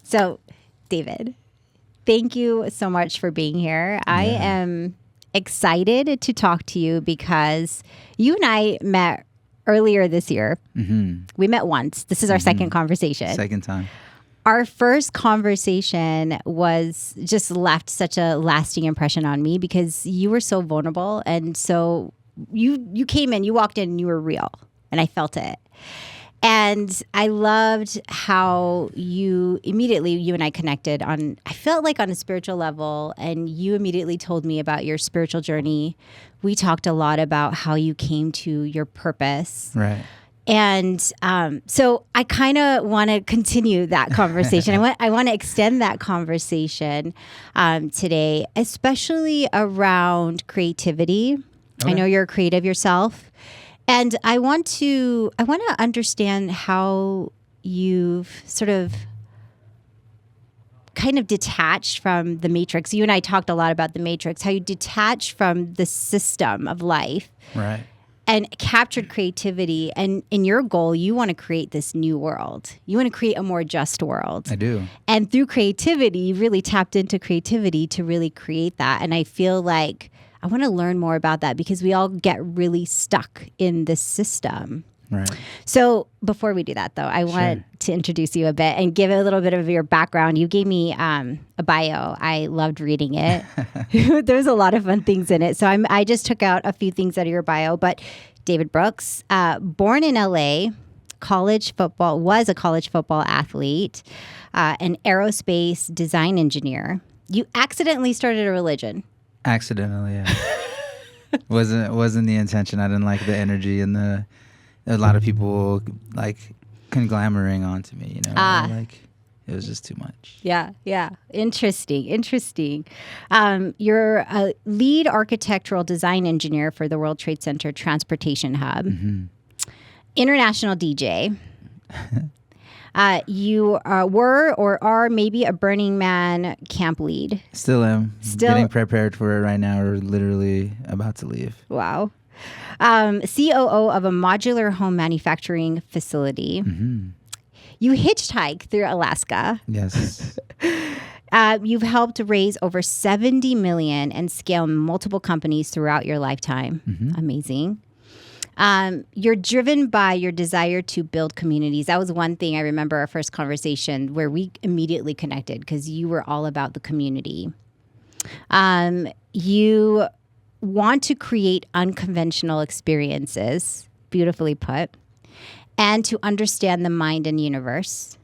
So, David, thank you so much for being here. I am excited to talk to you because you and I met earlier this year. Mm-hmm. We met once. This is our second conversation. Second time. Our first conversation was just left such a lasting impression on me because you were so vulnerable. And so you came in, you walked in, and you were real. And I felt it. And I loved how you and I connected on, I felt like on a spiritual level, and you immediately told me about your spiritual journey. We talked a lot about how you came to your purpose. Right. And so I kind of want to continue that conversation. I want to extend that conversation today, especially around creativity. Okay. I know you're creative yourself. And I want to understand how you've sort of kind of detached from the matrix. You and I talked a lot about the matrix, how you detached from the system of life. Right. And captured creativity. And in your goal, you want to create this new world. You want to create a more just world. I do. And through creativity, you really tapped into creativity to really create that. And I feel like I want to learn more about that because we all get really stuck in this system. Right. So before we do that, though, I want to introduce you a bit and give a little bit of your background. You gave me a bio. I loved reading it. There's a lot of fun things in it. So I just took out a few things out of your bio. But David Brooks, born in LA, was a college football athlete, an aerospace design engineer. You accidentally started a religion. Accidentally, yeah. wasn't the intention. I didn't like the energy and a lot of people like conglomerating onto me, you know. Like it was just too much. Yeah. Interesting. You're a lead architectural design engineer for the World Trade Center Transportation Hub. Mm-hmm. International DJ. You were or are maybe a Burning Man camp lead. Still am. Getting prepared for it right now. We're literally about to leave. Wow. COO of a modular home manufacturing facility. Mm-hmm. You hitchhike through Alaska. Yes. You've helped raise over $70 million and scale multiple companies throughout your lifetime. Mm-hmm. Amazing. You're driven by your desire to build communities. That was one thing I remember our first conversation where we immediately connected because you were all about the community. You want to create unconventional experiences, beautifully put, and to understand the mind and universe.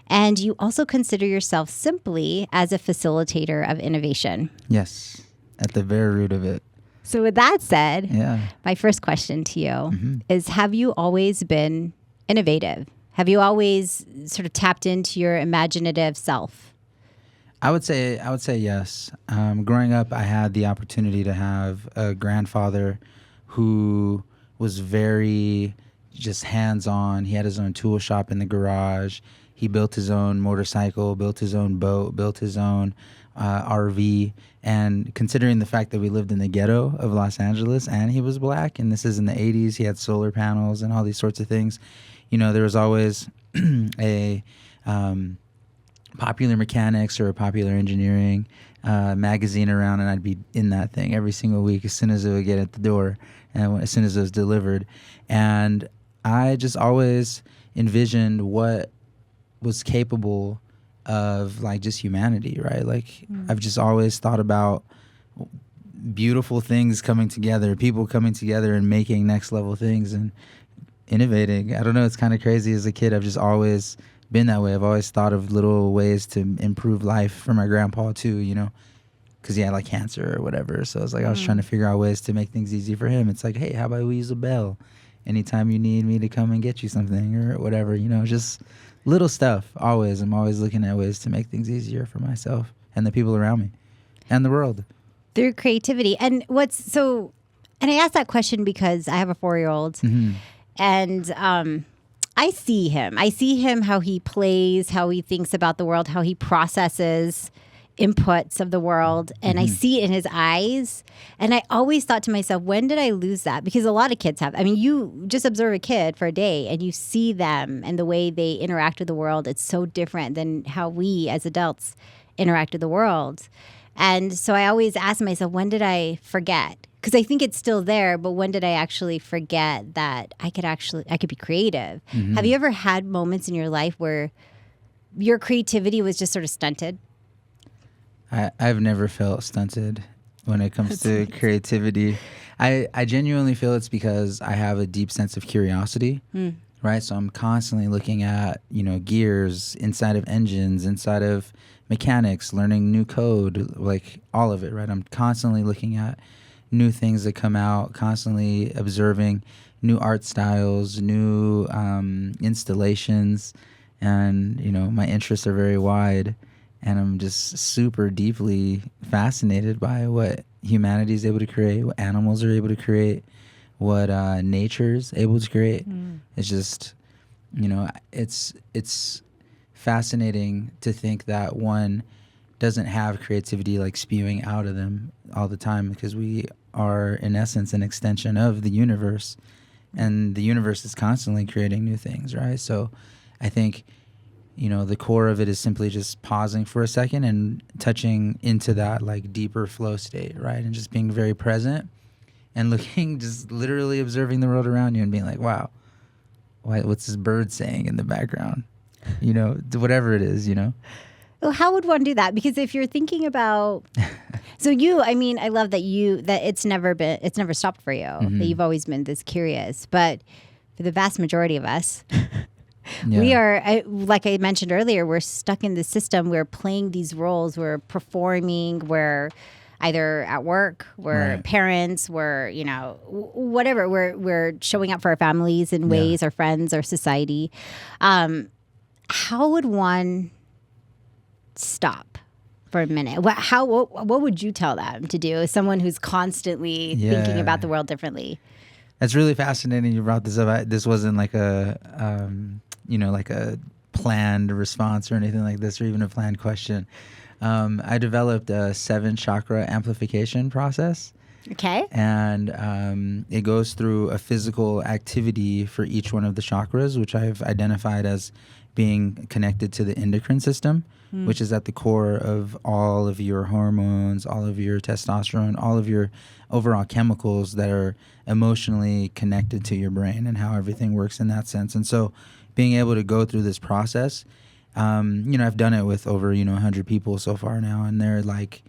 And you also consider yourself simply as a facilitator of innovation. Yes, at the very root of it. So with that said, my first question to you is, have you always been innovative? Have you always sort of tapped into your imaginative self? I would say yes. Growing up, I had the opportunity to have a grandfather who was very just hands-on. He had his own tool shop in the garage. He built his own motorcycle, built his own boat, built his own RV. And considering the fact that we lived in the ghetto of Los Angeles and he was black, and this is in the 80s, he had solar panels and all these sorts of things. You know, there was always a Popular Mechanics or a Popular Engineering magazine around, and I'd be in that thing every single week as soon as it would get at the door and as soon as it was delivered. And I just always envisioned what was capable of like just humanity, right? Like I've just always thought about beautiful things coming together, people coming together and making next level things and innovating. I don't know, it's kind of crazy. As a kid, I've just always been that way. I've always thought of little ways to improve life for my grandpa too, you know, because he had like cancer or whatever. So it's like I was trying to figure out ways to make things easy for him. It's like, hey, how about we use a bell anytime you need me to come and get you something or whatever, you know, just little stuff. Always. I'm always looking at ways to make things easier for myself and the people around me and the world. Through creativity. And I asked that question because I have a 4-year-old and I see him. I see him, how he plays, how he thinks about the world, how he processes inputs of the world, and I see it in his eyes. And I always thought to myself, when did I lose that? Because a lot of kids have. I mean, you just observe a kid for a day and you see them and the way they interact with the world. It's so different than how we as adults interact with the world. And so I always ask myself, when did I forget? Because I think it's still there, but when did I actually forget that I could be creative? Have you ever had moments in your life where your creativity was just sort of stunted? I've never felt stunted when it comes to creativity. I genuinely feel it's because I have a deep sense of curiosity, right? So I'm constantly looking at, gears inside of engines, inside of mechanics, learning new code, like all of it, right? I'm constantly looking at new things that come out, constantly observing new art styles, new installations, and, my interests are very wide. And I'm just super deeply fascinated by what humanity is able to create, what animals are able to create, what nature's able to create. It's just, it's fascinating to think that one doesn't have creativity like spewing out of them all the time, because we are, in essence, an extension of the universe. And the universe is constantly creating new things, right? So I think the core of it is simply just pausing for a second and touching into that like deeper flow state, right? And just being very present and looking, just literally observing the world around you and being like, wow, what's this bird saying in the background? Whatever it is, Well, how would one do that? Because if you're thinking about, I love that it's never stopped for you, that you've always been this curious, but for the vast majority of us, we are, like I mentioned earlier, we're stuck in the system. We're playing these roles. We're performing. We're either at work. We're parents. We're, whatever. We're showing up for our families in ways, our friends, our society. How would one stop for a minute? What would you tell them to do as someone who's constantly thinking about the world differently? That's really fascinating you brought this up. This wasn't like a like a planned response or anything like this, or even a planned question. I developed a 7 chakra amplification process. Okay. And it goes through a physical activity for each one of the chakras, which I've identified as being connected to the endocrine system, which is at the core of all of your hormones, all of your testosterone, all of your overall chemicals that are emotionally connected to your brain and how everything works in that sense. And so being able to go through this process, I've done it with over, 100 people so far now, and they're like,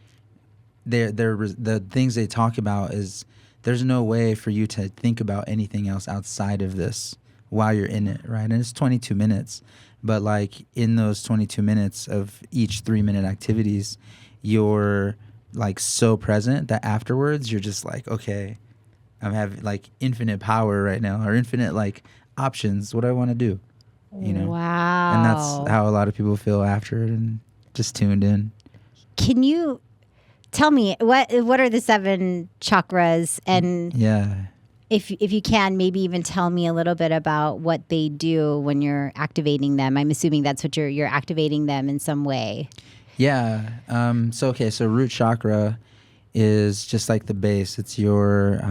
the things they talk about is there's no way for you to think about anything else outside of this while you're in it, right? And it's 22 minutes. But like in those 22 minutes of each 3-minute activities, you're like so present that afterwards you're just like, okay, I'm having like infinite power right now, or infinite like options. What do I want to do? Wow. And that's how a lot of people feel after it, and just tuned in. Can you tell me what are the 7 chakras, and if you can, maybe even tell me a little bit about what they do when you're activating them. I'm assuming that's what you're activating them in some way. Yeah. So root chakra is just like the base. It's your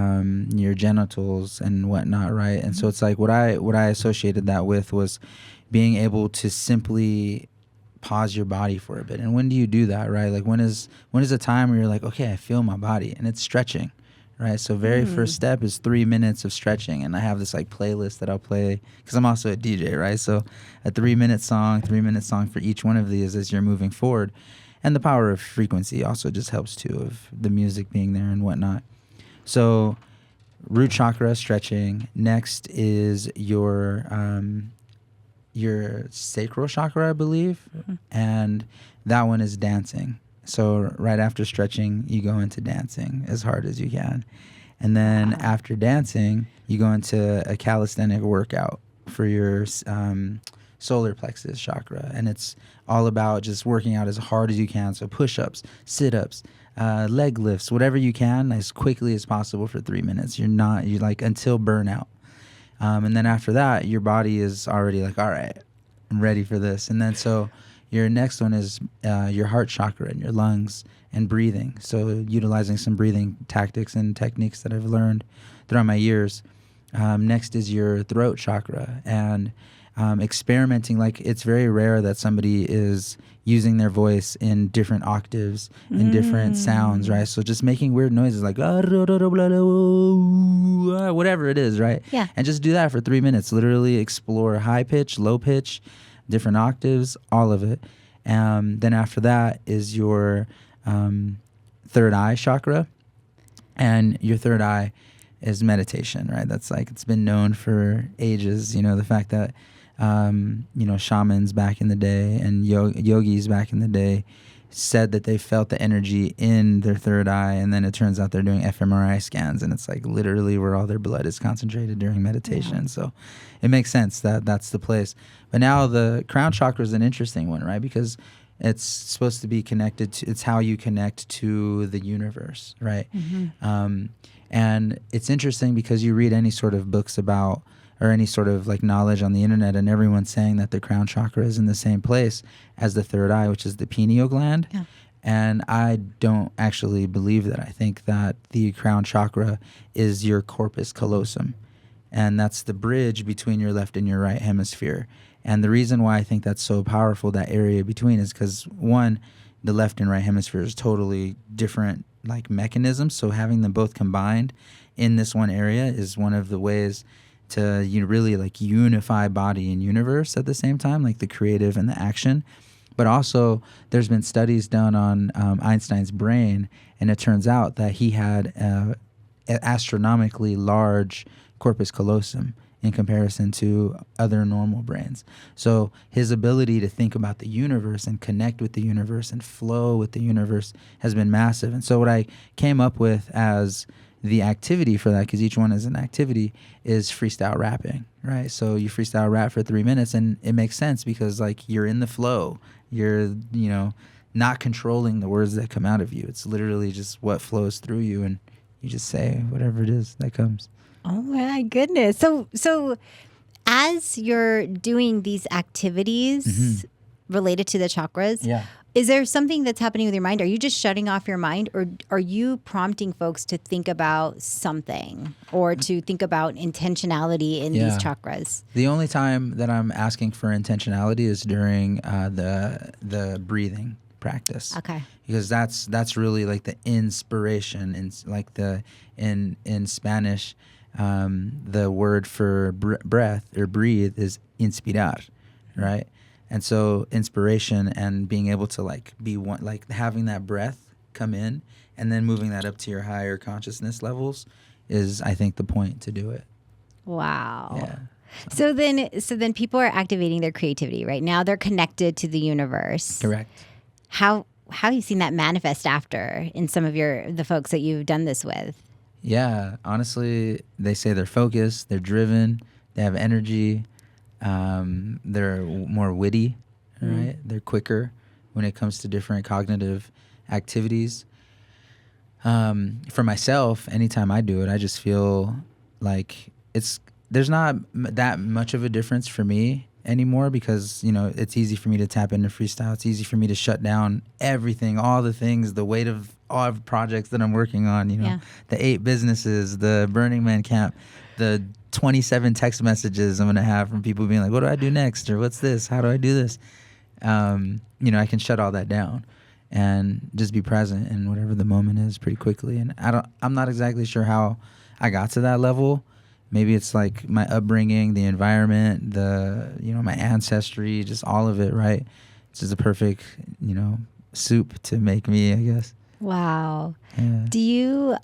genitals and whatnot, right? And so it's like what I associated that with was being able to simply pause your body for a bit. And when do you do that, right? Like when is a time where you're like, okay, I feel my body, and it's stretching. Right. So very first step is 3 minutes of stretching. And I have this like playlist that I'll play because I'm also a DJ. Right. So a 3-minute song for each one of these as you're moving forward. And the power of frequency also just helps too, of the music being there and whatnot. So root chakra stretching. Next is your sacral chakra, I believe. And that one is dancing. So right after stretching, you go into dancing as hard as you can. And then after dancing, you go into a calisthenic workout for your solar plexus chakra. And it's all about just working out as hard as you can. So push-ups, sit-ups, leg lifts, whatever you can as quickly as possible for 3 minutes. You're like until burnout. And then after that, your body is already like, all right, I'm ready for this. And then so Your next one is your heart chakra and your lungs and breathing. So utilizing some breathing tactics and techniques that I've learned throughout my years. Next is your throat chakra, and experimenting. Like, it's very rare that somebody is using their voice in different octaves and different sounds, right? So just making weird noises like whatever it is, right? Yeah. And just do that for 3 minutes. Literally explore high pitch, low pitch, different octaves, all of it. Then after that is your third eye chakra, and your third eye is meditation, right? That's like, it's been known for ages, you know, the fact that you know, shamans back in the day and yogis back in the day said that they felt the energy in their third eye, and then it turns out they're doing fMRI scans, and it's like literally where all their blood is concentrated during meditation. Yeah. So it makes sense that that's the place. But now the crown chakra is an interesting one, right? Because it's supposed to be connected to, it's how you connect to the universe, right? And it's interesting because you read any sort of books about, or any sort of like knowledge on the internet, and everyone's saying that the crown chakra is in the same place as the third eye, which is the pineal gland. Yeah. And I don't actually believe that. I think that the crown chakra is your corpus callosum, and that's the bridge between your left and your right hemisphere. And the reason why I think that's so powerful, that area between, is because, one, the left and right hemisphere is totally different like mechanisms. So having them both combined in this one area is one of the ways to really like unify body and universe at the same time, like the creative and the action. But also there's been studies done on Einstein's brain, and it turns out that he had an astronomically large corpus callosum in comparison to other normal brains. So his ability to think about the universe and connect with the universe and flow with the universe has been massive. And so what I came up with as the activity for that, because each one is an activity, is freestyle rapping, right? So you freestyle rap for 3 minutes, and it makes sense because like you're in the flow. You're, you know, not controlling the words that come out of you. It's literally just what flows through you, and you just say whatever it is that comes. Oh my goodness. So as you're doing these activities related to the chakras, yeah, is there something that's happening with your mind? Are you just shutting off your mind, or are you prompting folks to think about something or to think about intentionality in these chakras? The only time that I'm asking for intentionality is during the breathing practice. Okay. Because that's really like the inspiration, and like in Spanish, the word for breath or breathe is inspirar, right? And so inspiration and being able to like be one, like having that breath come in and then moving that up to your higher consciousness levels is, I think, the point to do it. Wow. Yeah. So then people are activating their creativity, right? Now they're connected to the universe. Correct. How have you seen that manifest after in some of the folks that you've done this with? Yeah, honestly, they say they're focused, they're driven, they have energy, they're more witty, right? They're quicker when it comes to different cognitive activities. For myself, anytime I do it, I just feel like there's not that much of a difference for me anymore, because, you know, it's easy for me to tap into freestyle. It's easy for me to shut down everything, all the things, the weight of all of the projects that I'm working on, you know, the 8 businesses, the Burning Man camp, the 27 text messages I'm going to have from people being like, what do I do next? Or what's this? How do I do this? You know, I can shut all that down and just be present in whatever the moment is pretty quickly. And I'm not exactly sure how I got to that level. Maybe it's like my upbringing, the environment, my ancestry, just all of it, right? It's just a perfect, you know, soup to make me, I guess. Wow. Yeah. Do you,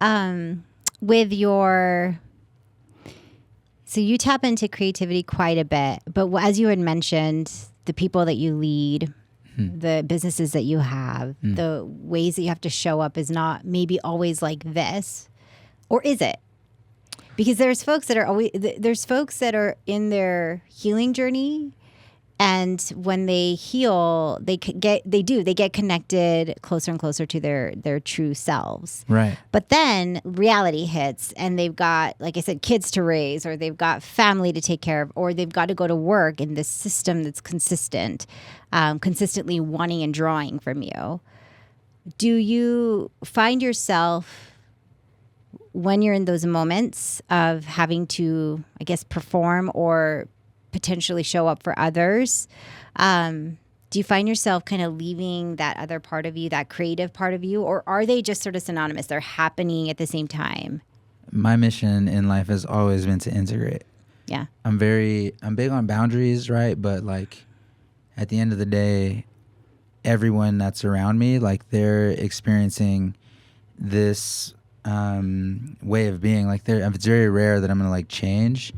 so you tap into creativity quite a bit, but as you had mentioned, the people that you lead, the businesses that you have, the ways that you have to show up is not maybe always like this, or is it? Because there's folks that are in their healing journey, And when they heal, they get connected closer and closer to their true selves. Right. But then reality hits, and they've got, like I said, kids to raise, or they've got family to take care of, or they've got to go to work in this system that's consistently wanting and drawing from you. Do you find yourself, when you're in those moments of having to, I guess, perform or potentially show up for others, do you find yourself kind of leaving that other part of you, that creative part of you, or are they just sort of synonymous? They're happening at the same time? My mission in life has always been to integrate. Yeah. I'm big on boundaries, right? But like at the end of the day, everyone that's around me, like they're experiencing this way of being. Like it's very rare that I'm gonna like change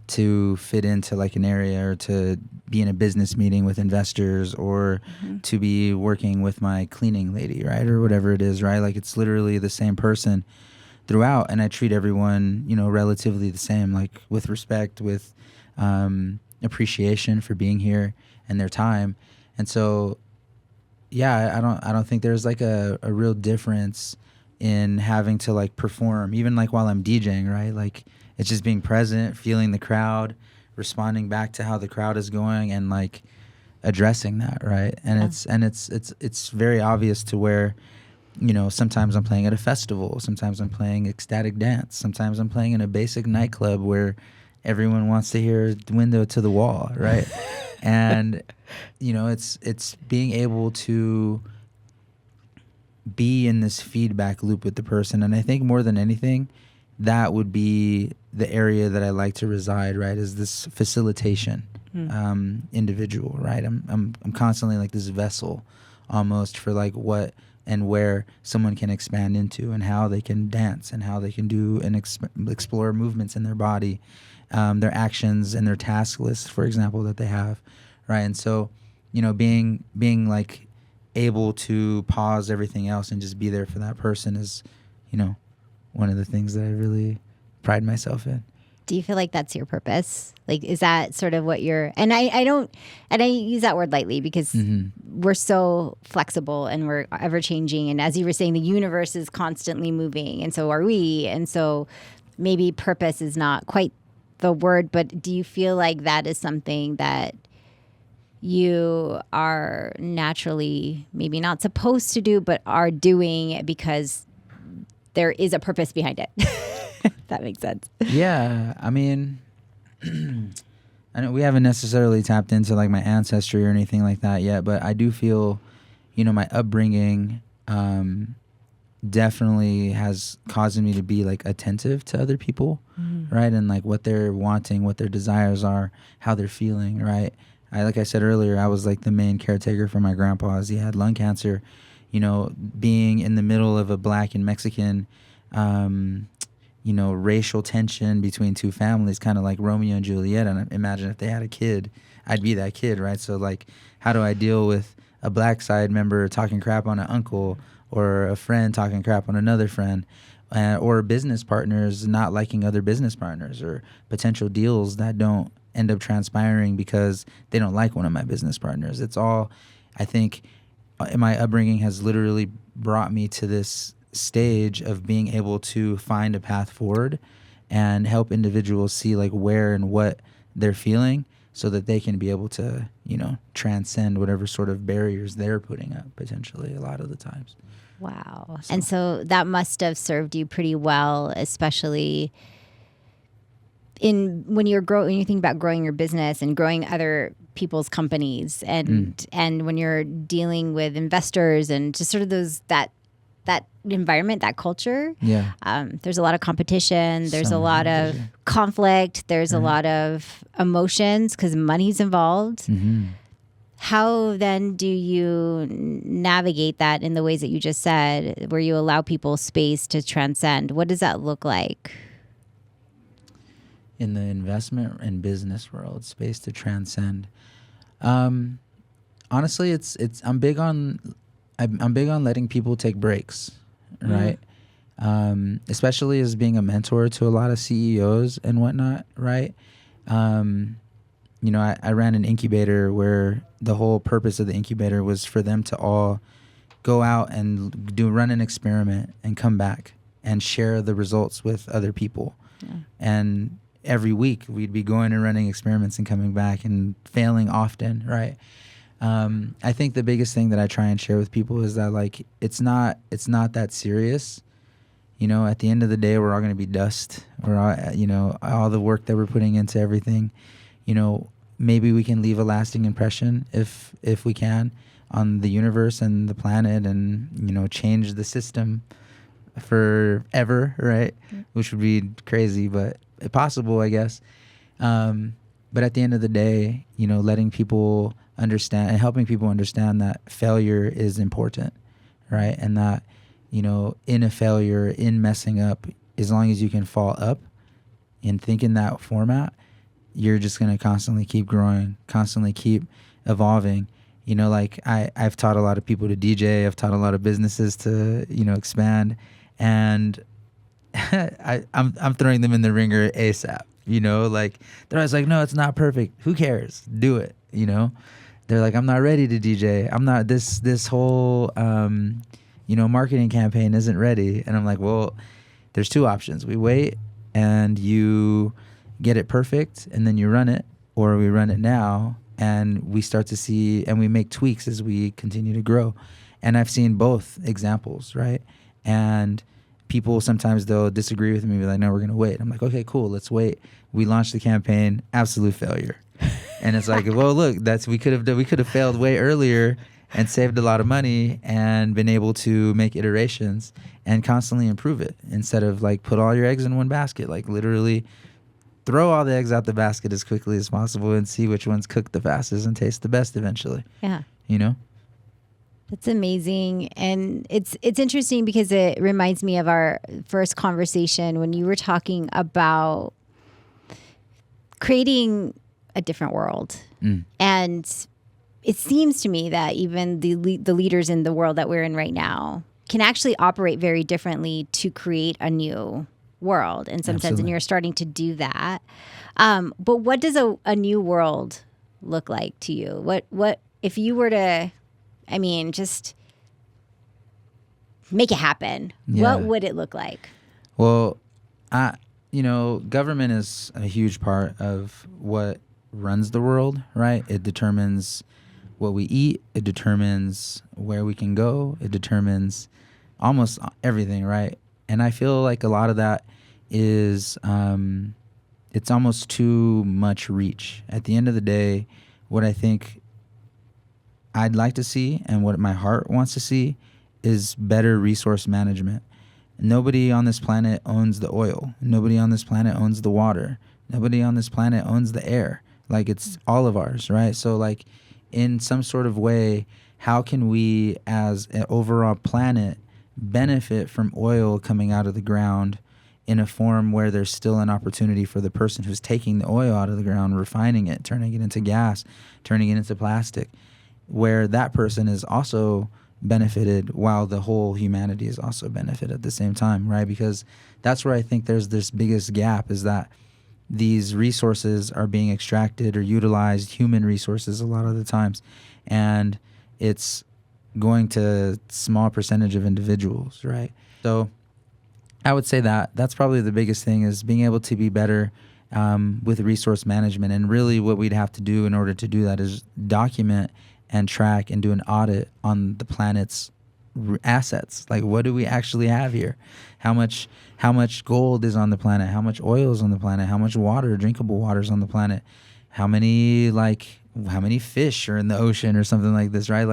to fit into like an area, or to be in a business meeting with investors, or to be working with my cleaning lady, right? Or whatever it is, right? Like it's literally the same person throughout, and I treat everyone, relatively the same, like with respect, with appreciation for being here and their time. And so, yeah, I don't think there's like a real difference in having to like perform, even like while I'm DJing, right? Like it's just being present, feeling the crowd, responding back to how the crowd is going, and like addressing that, right? And it's very obvious to where, sometimes I'm playing at a festival, sometimes I'm playing ecstatic dance, sometimes I'm playing in a basic nightclub where everyone wants to hear Window to the Wall, right? And it's being able to be in this feedback loop with the person. And I think more than anything, that would be the area that I like to reside, right? Is this facilitation individual, right? I'm constantly like this vessel almost for like what and where someone can expand into, and how they can dance, and how they can do and explore movements in their body, their actions and their task list, for example, that they have, right? And so, being like able to pause everything else and just be there for that person is, one of the things that I really pride myself in. Do you feel like that's your purpose? Like, is that sort of what you're, and I use that word lightly because we're so flexible and we're ever changing. And as you were saying, the universe is constantly moving, and so are we. And so maybe purpose is not quite the word, but do you feel like that is something that you are naturally maybe not supposed to do, but are doing because there is a purpose behind it? If that makes sense. Yeah, I mean, I know we haven't necessarily tapped into like my ancestry or anything like that yet, but I do feel, my upbringing definitely has caused me to be like attentive to other people, right? And like what they're wanting, what their desires are, how they're feeling, right? Like I said earlier, I was like the main caretaker for my grandpa as he had lung cancer. Being in the middle of a Black and Mexican racial tension between two families, kind of like Romeo and Juliet. And imagine if they had a kid, I'd be that kid, right? So like, how do I deal with a Black side member talking crap on an uncle, or a friend talking crap on another friend, or business partners not liking other business partners, or potential deals that don't end up transpiring because they don't like one of my business partners? It's all, I think, my upbringing has literally brought me to this stage of being able to find a path forward and help individuals see like where and what they're feeling, so that they can be able to, transcend whatever sort of barriers they're putting up potentially a lot of the times. Wow. And so that must have served you pretty well, especially when you think about growing your business and growing other people's companies, and when you're dealing with investors and just sort of that environment, that culture. Yeah. There's a lot of competition. There's a lot of conflict. There's a lot of emotions because money's involved. How then do you navigate that in the ways that you just said, where you allow people space to transcend? What does that look like? In the investment and business world, space to transcend. Honestly, I'm big on letting people take breaks, right? Especially as being a mentor to a lot of CEOs and whatnot, right? I ran an incubator where the whole purpose of the incubator was for them to all go out and run an experiment and come back and share the results with other people. Yeah. And every week we'd be going and running experiments and coming back and failing often, right? I think the biggest thing that I try and share with people is that, like, it's not that serious. At the end of the day, we're all going to be dust. We're all, all the work that we're putting into everything, maybe we can leave a lasting impression if we can on the universe and the planet, and, change the system forever, right? Mm-hmm. Which would be crazy, but possible, I guess. But at the end of the day, letting people understand and helping people understand that failure is important, right? And that, in a failure, in messing up, as long as you can fall up and think in that format, you're just going to constantly keep growing, constantly keep evolving. Like I've taught a lot of people to DJ. I've taught a lot of businesses to, expand. And I'm throwing them in the ringer ASAP. Like they're always like, no, it's not perfect. Who cares? Do it. They're like, I'm not ready to DJ. I'm not this whole marketing campaign isn't ready. And I'm like, well, there's two options. We wait and you get it perfect and then you run it, or we run it now and we start to see and we make tweaks as we continue to grow. And I've seen both examples, right? And people sometimes they'll disagree with me, be like, no, we're going to wait. I'm like, okay, cool, let's wait. We launched the campaign, absolute failure. And it's like, well, look, we could have failed way earlier and saved a lot of money and been able to make iterations and constantly improve it, instead of like put all your eggs in one basket. Like literally throw all the eggs out the basket as quickly as possible and see which ones cook the fastest and taste the best eventually. Yeah. That's amazing. And it's interesting because it reminds me of our first conversation when you were talking about creating a different world. And it seems to me that even the leaders in the world that we're in right now can actually operate very differently to create a new world in some sense. And you're starting to do that. But what does a new world look like to you? What if you were to, just make it happen? Yeah. What would it look like? Well, government is a huge part of what runs the world, right? It determines what we eat. It determines where we can go. It determines almost everything, right? And I feel like a lot of that is, it's almost too much reach. At the end of the day, what I think I'd like to see and what my heart wants to see is better resource management. Nobody on this planet owns the oil. Nobody on this planet owns the water. Nobody on this planet owns the air. Like, it's all of ours, right? So, like, in some sort of way, how can we as an overall planet benefit from oil coming out of the ground in a form where there's still an opportunity for the person who's taking the oil out of the ground, refining it, turning it into gas, turning it into plastic, where that person is also benefited while the whole humanity is also benefited at the same time, right? Because that's where I think there's this biggest gap, is that these resources are being extracted or utilized, human resources a lot of the times, and it's going to small percentage of individuals, right? So I would say that that's probably the biggest thing, is being able to be better with resource management. And really what we'd have to do in order to do that is document and track and do an audit on the planet's assets. Like, what do we actually have here? How much gold is on the planet? How much oil is on the planet? How much water, drinkable water, is on the planet? How many fish are in the ocean or something like this, right?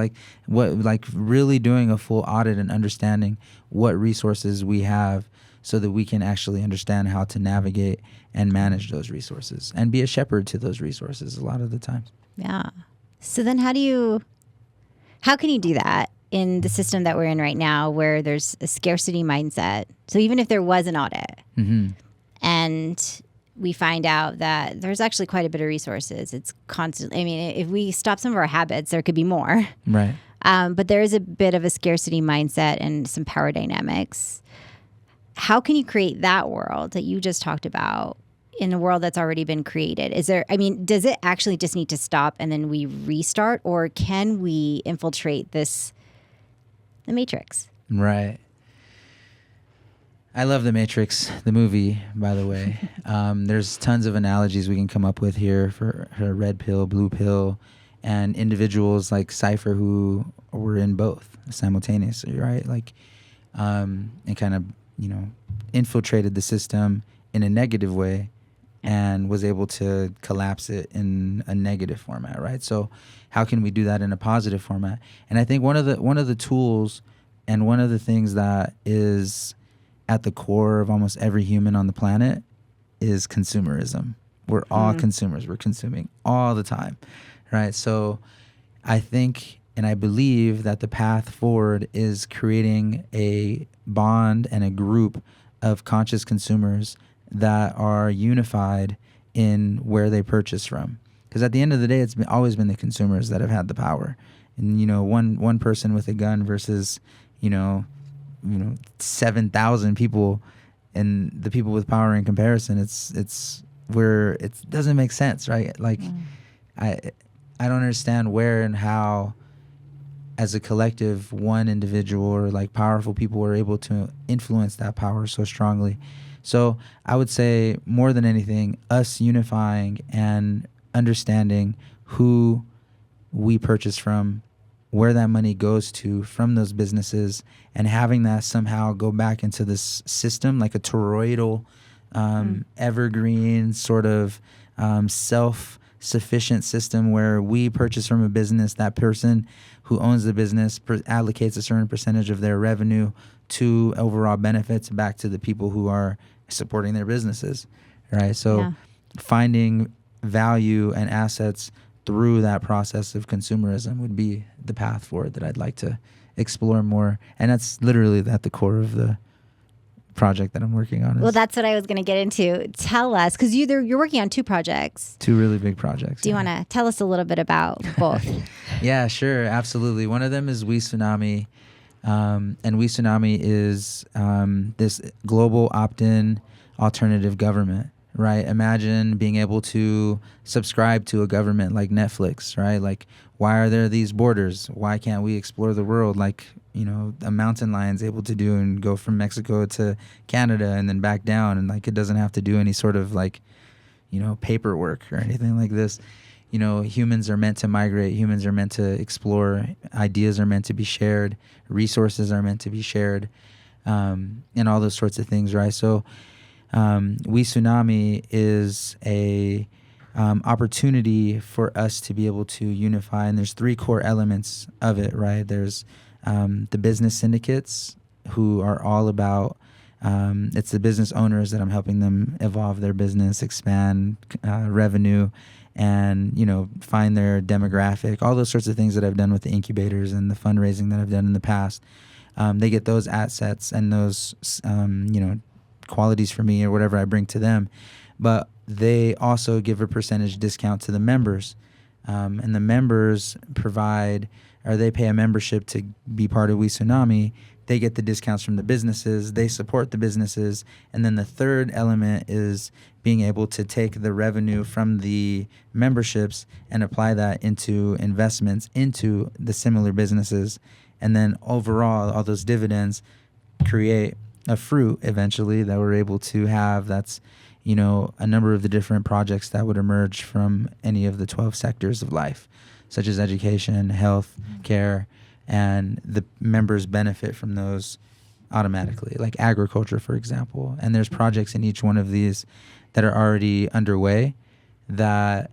Like really doing a full audit and understanding what resources we have, so that we can actually understand how to navigate and manage those resources and be a shepherd to those resources a lot of the times. Yeah. So then how can you do that in the system that we're in right now, where there's a scarcity mindset? So even if there was an audit, mm-hmm. and we find out that there's actually quite a bit of resources, it's constant. I mean, if we stop some of our habits, there could be more. Right. But there is a bit of a scarcity mindset and some power dynamics. How can you create that world that you just talked about in a world that's already been created? Does it actually just need to stop and then we restart, or can we infiltrate the matrix? Right. I love The Matrix, the movie, by the way. There's tons of analogies we can come up with here for red pill, blue pill, and individuals like Cypher who were in both simultaneously, right? Like, and kind of, infiltrated the system in a negative way and was able to collapse it in a negative format, right? So how can we do that in a positive format? And I think one of the tools and one of the things that is at the core of almost every human on the planet is consumerism. We're all consumers. We're consuming all the time, right? So I think and I believe that the path forward is creating a bond and a group of conscious consumers that are unified in where they purchase from. Because at the end of the day, it's always been the consumers that have had the power. And, one person with a gun versus, 7,000 people, and the people with power in comparison, it's where it doesn't make sense, right? Like, I don't understand where and how, as a collective, one individual or like powerful people were able to influence that power so strongly. So I would say more than anything, us unifying and understanding who we purchase from, where that money goes to from those businesses, and having that somehow go back into this system like a toroidal, evergreen sort of self-sufficient system where we purchase from a business, that person who owns the business allocates a certain percentage of their revenue to overall benefits back to the people who are supporting their businesses, right? So finding value and assets through that process of consumerism would be the path forward that I'd like to explore more. And that's literally at the core of the project that I'm working on. Well, that's what I was going to get into. Tell us, because you're working on two projects. Two really big projects. Do you want to tell us a little bit about both? Yeah, sure. Absolutely. One of them is We Tsunami. And We Tsunami is this global opt-in alternative government, right? Imagine being able to subscribe to a government like Netflix, right? Like, why are there these borders? Why can't we explore the world like, a mountain lion's able to do and go from Mexico to Canada and then back down, and like it doesn't have to do any sort of like, paperwork or anything like this. Humans are meant to migrate. Humans are meant to explore. Ideas are meant to be shared. Resources are meant to be shared, and all those sorts of things, right? So We Tsunami is a opportunity for us to be able to unify, and there's three core elements of it, right? There's the business syndicates, who are all about it's the business owners that I'm helping them evolve their business, expand revenue, and find their demographic, all those sorts of things that I've done with the incubators and the fundraising that I've done in the past. They get those assets and those qualities for me or whatever I bring to them, but they also give a percentage discount to the members, and the members they pay a membership to be part of We Tsunami. They get the discounts from the businesses. They support the businesses. And then the third element is being able to take the revenue from the memberships and apply that into investments into the similar businesses. And then overall, all those dividends create a fruit eventually that we're able to have. That's, a number of the different projects that would emerge from any of the 12 sectors of life, such as education, health, care, and the members benefit from those automatically, like agriculture, for example. And there's projects in each one of these that are already underway that,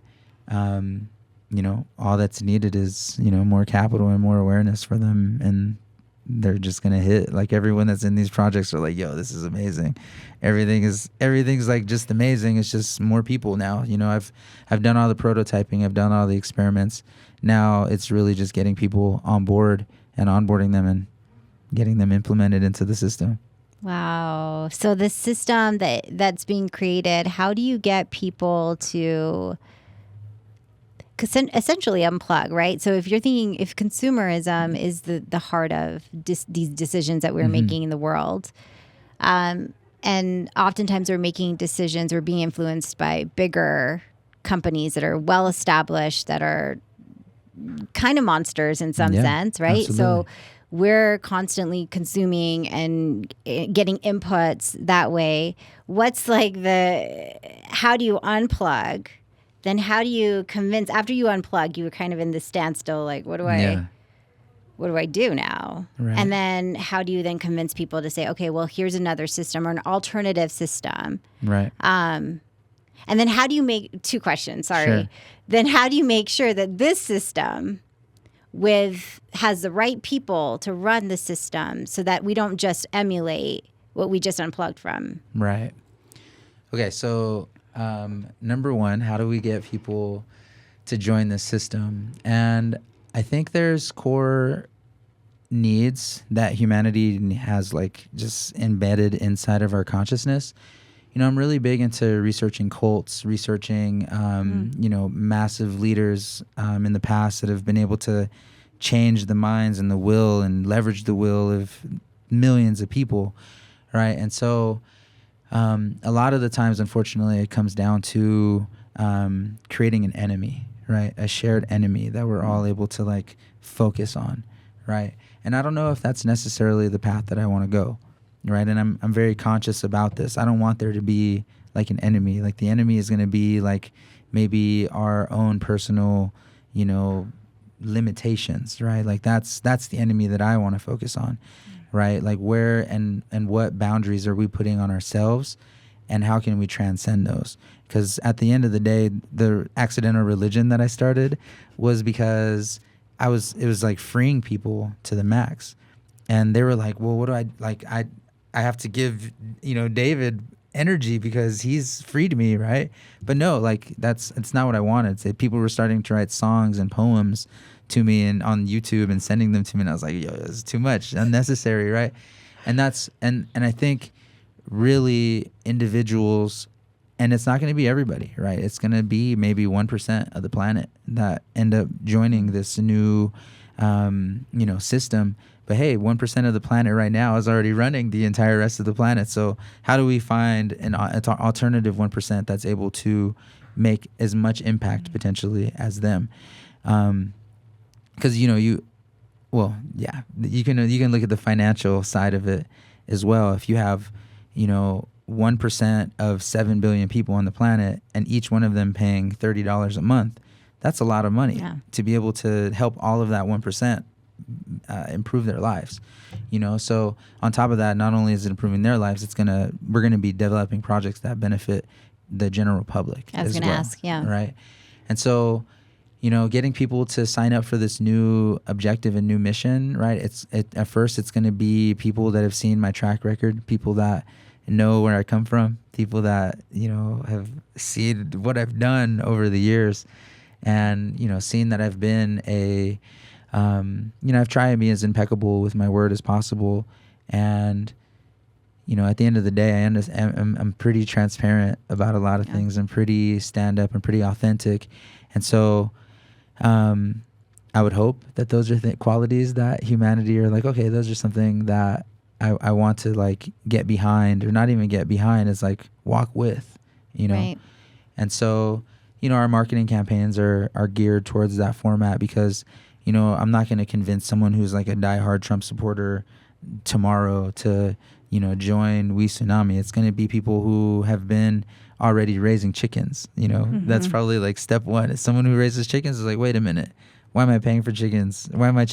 all that's needed is, more capital and more awareness for them. And they're just going to hit. Like, everyone that's in these projects are like, yo, this is amazing. Everything's like just amazing. It's just more people now. I've done all the prototyping. I've done all the experiments. Now it's really just getting people on board and onboarding them and getting them implemented into the system. Wow. So the system that's being created, how do you get people to essentially unplug, right? So if you're thinking, if consumerism is the heart of these decisions that we're making in the world, And oftentimes we're making decisions, we're being influenced by bigger companies that are well established, that are kind of monsters in some sense, right? Absolutely. So we're constantly consuming and getting inputs that way. What's like how do you unplug? Then how do you convince, after you unplug, you were kind of in this standstill, like, what do I do now? Right. And then how do you then convince people to say, okay, well, here's another system or an alternative system? Right. And then how do you make, two questions, sorry. Sure. Then how do you make sure that this system has the right people to run the system so that we don't just emulate what we just unplugged from? Right. Okay, so number one, how do we get people to join this system? And I think there's core needs that humanity has like just embedded inside of our consciousness. You know, I'm really big into researching cults, researching, you know, massive leaders in the past that have been able to change the minds and the will and leverage the will of millions of people, right? And so a lot of the times, unfortunately, it comes down to creating an enemy, right? A shared enemy that we're all able to like focus on, right? And I don't know if that's necessarily the path that I want to go. Right. And I'm very conscious about this. I don't want there to be like an enemy. Like the enemy is going to be like maybe our own personal, you know, limitations. Right. Like that's the enemy that I want to focus on. Right. Like where and what boundaries are we putting on ourselves and how can we transcend those? Because at the end of the day, the accidental religion that I started was because it was like freeing people to the max. And they were like, well, what do I have to give, you know, David energy because he's freed me, right? But no, like it's not what I wanted. Say people were starting to write songs and poems to me and on YouTube and sending them to me, and I was like, yo, this is too much, unnecessary, right? And that's and I think really individuals, and it's not going to be everybody, right? It's going to be maybe 1% of the planet that end up joining this new, you know, system. But hey, 1% of the planet right now is already running the entire rest of the planet. So how do we find an alternative 1% that's able to make as much impact potentially as them? Because you know you can look at the financial side of it as well. If you have, you know, 1% of 7 billion people on the planet, and each one of them paying $30 a month, that's a lot of money to be able to help all of that 1%. Improve their lives, you know. So on top of that, not only is it improving their lives, we're gonna be developing projects that benefit the general public. I was gonna ask, right. And so, you know, getting people to sign up for this new objective and new mission, right? At first it's gonna be people that have seen my track record, people that know where I come from, people that, you know, have seen what I've done over the years, and you know, seen that I've been you know, I've tried to be as impeccable with my word as possible, and you know, at the end of the day, I'm pretty transparent about a lot of things. I'm pretty stand up and pretty authentic, and so I would hope that those are qualities that humanity are like, okay, those are something that I want to like get behind, or not even get behind, is like walk with, you know. Right. And so, you know, our marketing campaigns are geared towards that format because, you know, I'm not going to convince someone who's like a diehard Trump supporter tomorrow to, you know, join We Tsunami. It's going to be people who have been already raising chickens. You know, that's probably like step one. It's someone who raises chickens is like, wait a minute, why am I paying for chickens? Why am I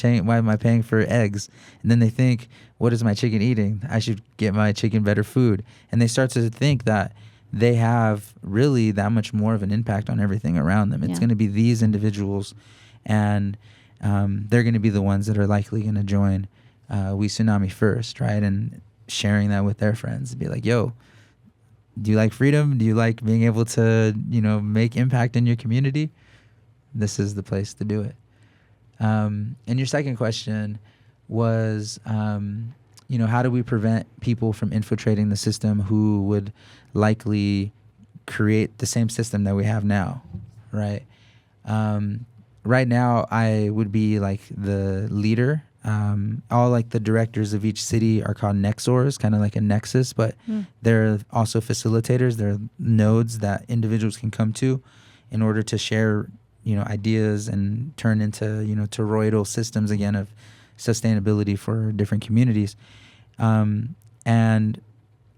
paying for eggs? And then they think, what is my chicken eating? I should get my chicken better food. And they start to think that they have really that much more of an impact on everything around them. It's going to be these individuals, and they're going to be the ones that are likely going to join We Tsunami first, right? And sharing that with their friends, be like, yo, do you like freedom? Do you like being able to, you know, make impact in your community? This is the place to do it. And your second question was, you know, how do we prevent people from infiltrating the system who would likely create the same system that we have now, right? Right now, I would be like the leader all like the directors of each city are called nexors, kind of like a nexus, but they're also facilitators. They're nodes that individuals can come to in order to share, ideas and turn into, toroidal systems again of sustainability for different communities. And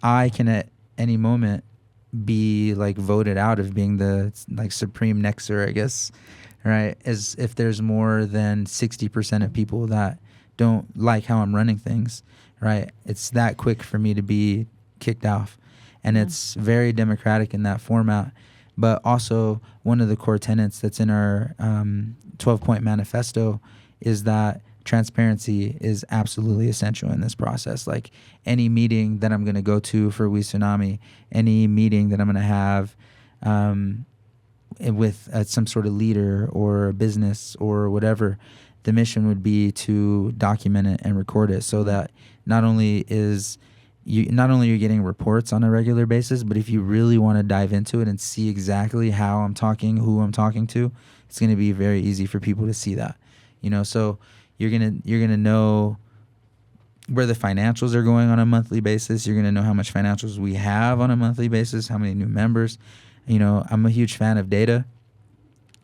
I can at any moment be like voted out of being the like supreme nexer, I guess, right? As if there's more than 60% of people that don't like how I'm running things, right? It's that quick for me to be kicked off. And it's very democratic in that format. But also one of the core tenets that's in our 12-point manifesto is that transparency is absolutely essential in this process. Like any meeting that I'm going to go to for We Tsunami, any meeting that I'm going to have with some sort of leader or a business or whatever, the mission would be to document it and record it so that not only you're getting reports on a regular basis, but if you really want to dive into it and see exactly how I'm talking, who I'm talking to, it's going to be very easy for people to see that, so you're going to know where the financials are going on a monthly basis. You're going to know how much financials we have on a monthly basis, how many new members. I'm a huge fan of data,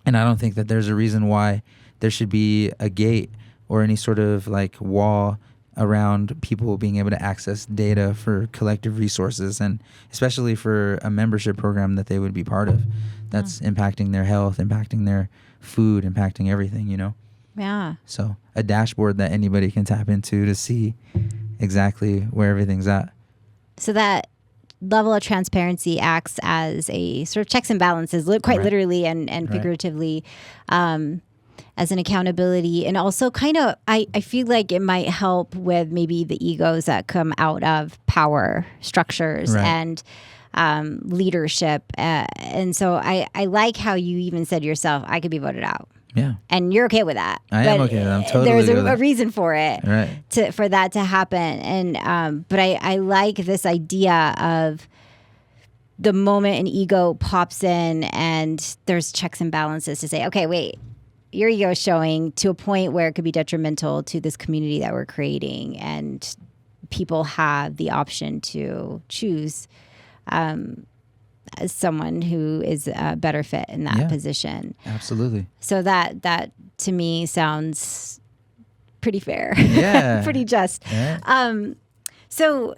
and I don't think that there's a reason why there should be a gate or any sort of like wall around people being able to access data for collective resources, and especially for a membership program that they would be part of that's impacting their health, impacting their food, impacting everything, Yeah. So a dashboard that anybody can tap into to see exactly where everything's at. So that level of transparency acts as a sort of checks and balances, quite literally and figuratively, as an accountability. And also kind of, I feel like it might help with maybe the egos that come out of power structures and leadership. And so I like how you even said yourself, I could be voted out. Yeah. And you're okay with that. I am okay with that. I'm totally there's with a reason for it, right? For that to happen. And but I like this idea of the moment an ego pops in and there's checks and balances to say, okay, wait, your ego is showing to a point where it could be detrimental to this community that we're creating, and people have the option to choose as someone who is a better fit in that position. Absolutely. So that to me sounds pretty fair. Yeah. Pretty just. Yeah. So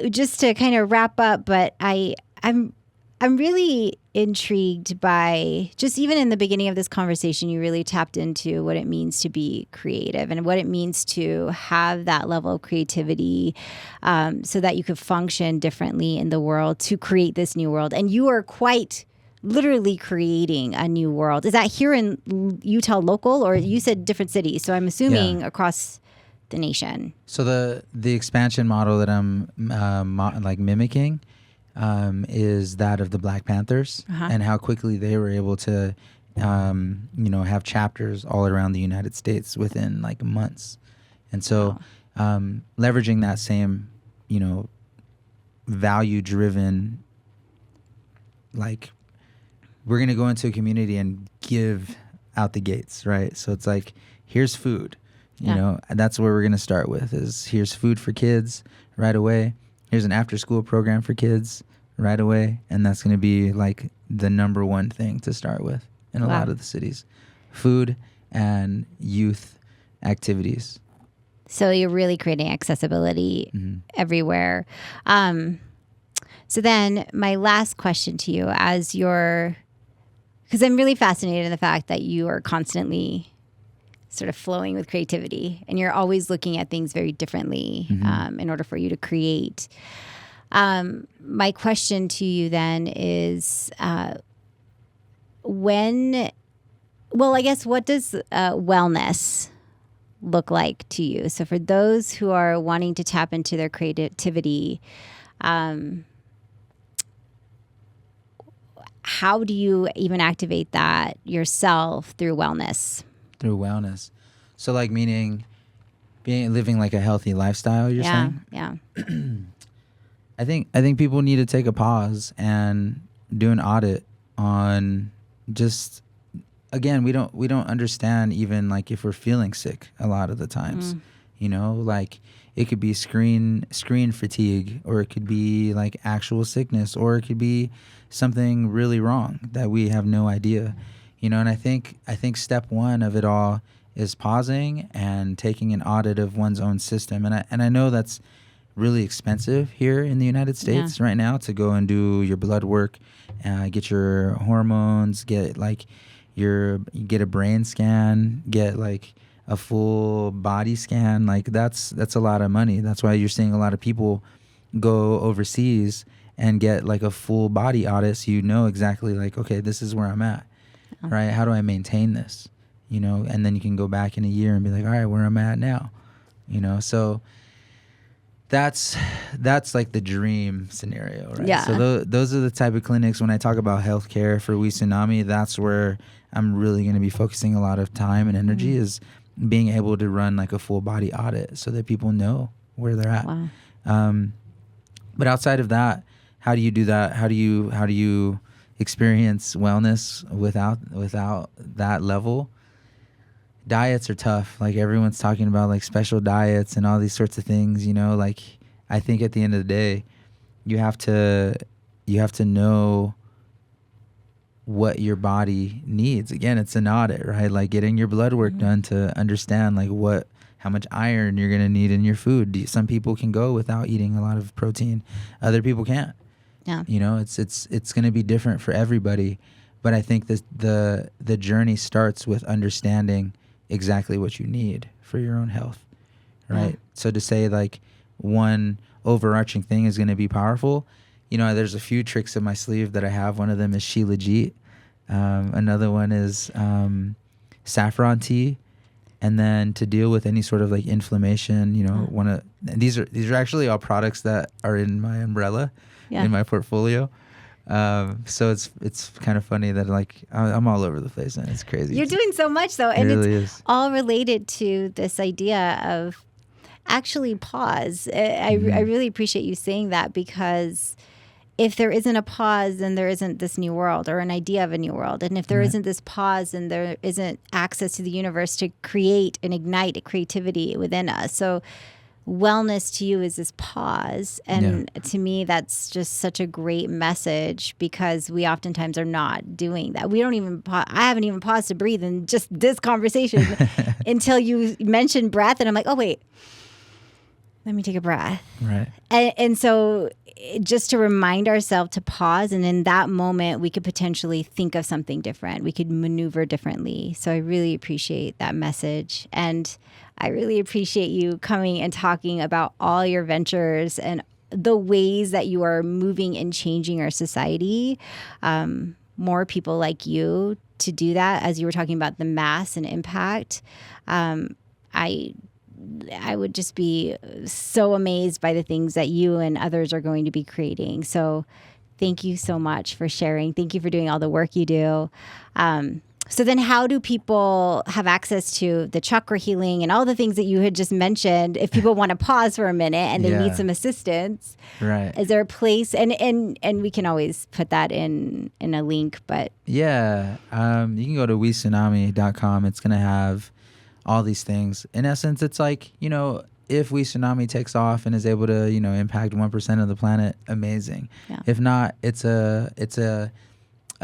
just to kind of wrap up, but I'm really intrigued by just even in the beginning of this conversation, you really tapped into what it means to be creative and what it means to have that level of creativity so that you could function differently in the world to create this new world. And you are quite literally creating a new world. Is that here in Utah local, or you said different cities? So I'm assuming across the nation. So the expansion model that I'm mimicking is that of the Black Panthers and how quickly they were able to, have chapters all around the United States within like months. And so leveraging that same, value-driven, like we're going to go into a community and give out the gates, right? So it's like, here's food. That's where we're going to start with is here's food for kids right away. Here's an after-school program for kids right away. And that's going to be like the number one thing to start with in a lot of the cities. Food and youth activities. So you're really creating accessibility everywhere. So then my last question to you because I'm really fascinated in the fact that you are constantly sort of flowing with creativity and you're always looking at things very differently in order for you to create. My question to you then is what does wellness look like to you? So for those who are wanting to tap into their creativity, how do you even activate that yourself through wellness? Through wellness. So like meaning living like a healthy lifestyle, you're saying? Yeah. I think people need to take a pause and do an audit on just again, we don't understand even like if we're feeling sick a lot of the times. Like it could be screen fatigue, or it could be like actual sickness, or it could be something really wrong that we have no idea. And I think step one of it all is pausing and taking an audit of one's own system. And I know that's really expensive here in the United States right now, to go and do your blood work, get your hormones, get a brain scan, get like a full body scan. Like that's a lot of money. That's why you're seeing a lot of people go overseas and get like a full body audit, so you know exactly like, okay, this is where I'm at, right? How do I maintain this? And then you can go back in a year and be like, all right, where I'm at now, so that's like the dream scenario, right? Yeah. So those are the type of clinics, when I talk about healthcare for We Tsunami, that's where I'm really going to be focusing a lot of time and energy, is being able to run like a full body audit so that people know where they're at. Wow. But outside of that, how do you do that? How do you experience wellness without that level? Diets are tough. Like everyone's talking about like special diets and all these sorts of things, like I think at the end of the day, you have to know what your body needs. Again, it's an audit, right? Like getting your blood work done to understand like how much iron you're going to need in your food. Some people can go without eating a lot of protein. Other people can't. Yeah. It's going to be different for everybody. But I think the journey starts with understanding exactly what you need for your own health, right? Yeah. So to say like one overarching thing is going to be powerful, there's a few tricks in my sleeve that I have. One of them is Shilajit. Another one is saffron tea. And then to deal with any sort of like inflammation, these are actually all products that are in my umbrella, in my portfolio. So it's kind of funny that like I'm all over the place, and it's crazy. You're doing so much though, and really it's is. all related to this idea of actually pause. I really appreciate you saying that, because if there isn't a pause, then there isn't this new world or an idea of a new world. And if there isn't this pause, then there isn't access to the universe to create and ignite a creativity within us. So wellness to you is this pause. And to me, that's just such a great message, because we oftentimes are not doing that. We don't even, I haven't even paused to breathe in just this conversation until you mentioned breath. And I'm like, oh, wait, let me take a breath. Right. And so just to remind ourselves to pause, and in that moment, we could potentially think of something different. We could maneuver differently. So I really appreciate that message. And I really appreciate you coming and talking about all your ventures and the ways that you are moving and changing our society. More people like you to do that, as you were talking about the mass and impact. I would just be so amazed by the things that you and others are going to be creating. So thank you so much for sharing. Thank you for doing all the work you do. So then how do people have access to the chakra healing and all the things that you had just mentioned? If people want to pause for a minute and they need some assistance, right? Is there a place? And we can always put that in a link, but you can go to WeTsunami.com. It's going to have all these things. In essence, it's like, if We Tsunami takes off and is able to, impact 1% of the planet, amazing. Yeah. If not, it's a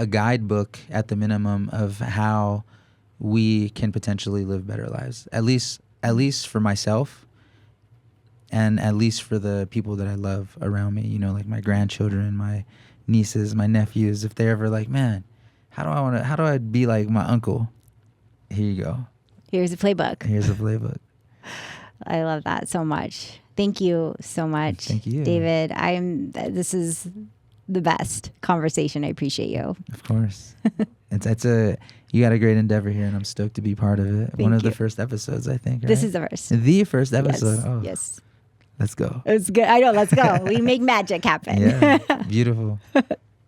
guidebook at the minimum of how we can potentially live better lives. At least for myself, and at least for the people that I love around me, like my grandchildren, my nieces, my nephews. If they're ever like, man, how do I be like my uncle? Here you go. Here's a playbook. Here's a playbook. I love that so much. Thank you so much. Thank you, David. This is the best conversation. I appreciate you. Of course. You got a great endeavor here, and I'm stoked to be part of it. Thank One of you. the first episodes, I think. Right? This is the first. The first episode. Yes. Oh, yes. Let's go. It's good. I know. Let's go. We make magic happen. Yeah. Beautiful.